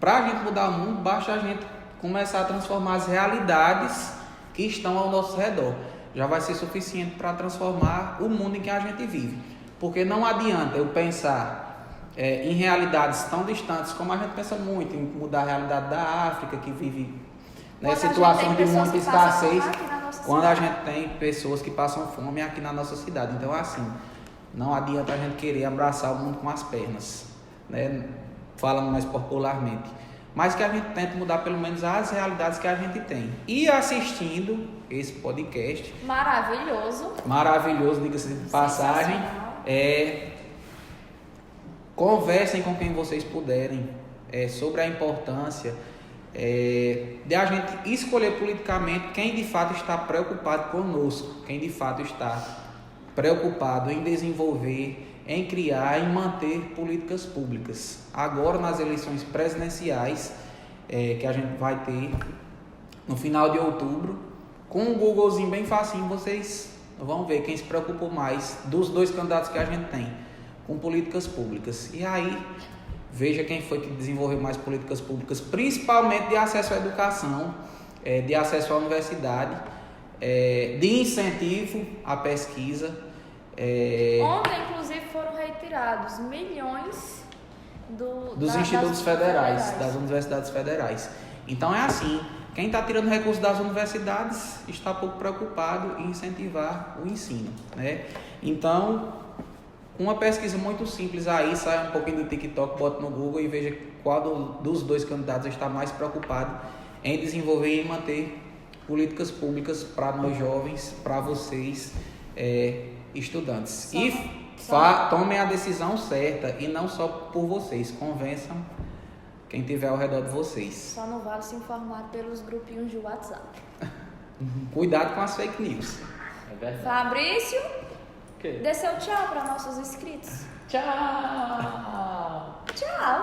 para a gente mudar o mundo, basta a gente começar a transformar as realidades que estão ao nosso redor. Já vai ser suficiente para transformar o mundo em que a gente vive. Porque não adianta eu pensar em realidades tão distantes como a gente pensa muito, em mudar a realidade da África, que vive situações de muita escassez, quando a gente tem pessoas que passam fome aqui na nossa cidade. Então, assim, não adianta a gente querer abraçar o mundo com as pernas, né? Falando mais popularmente. Mas que a gente tente mudar pelo menos as realidades que a gente tem. E assistindo esse podcast. Maravilhoso, diga-se de passagem. Conversem com quem vocês puderem sobre a importância de a gente escolher politicamente quem de fato está preocupado conosco, quem de fato está preocupado em desenvolver, em criar e manter políticas públicas. Agora, nas eleições presidenciais, que a gente vai ter no final de outubro, com um Googlezinho bem facinho, vocês vão ver quem se preocupou mais dos dois candidatos que a gente tem com políticas públicas. E aí, veja quem foi que desenvolveu mais políticas públicas, principalmente de acesso à educação, de acesso à universidade, de incentivo à pesquisa. Ontem, inclusive, foram retirados milhões dos institutos federais, das universidades federais. Então é assim, quem está tirando recursos das universidades está pouco preocupado em incentivar o ensino, né? Então, Com uma pesquisa muito simples aí, sai um pouquinho do TikTok, bota no Google e veja qual dos dois candidatos está mais preocupado em desenvolver e manter políticas públicas para nós jovens, para vocês estudantes. Tomem a decisão certa e não só por vocês, convençam quem tiver ao redor de vocês. Só não vale se informar pelos grupinhos de WhatsApp. Cuidado com as fake news. É verdade. Fabrício, quê? dê seu tchau para nossos inscritos. Tchau! Tchau!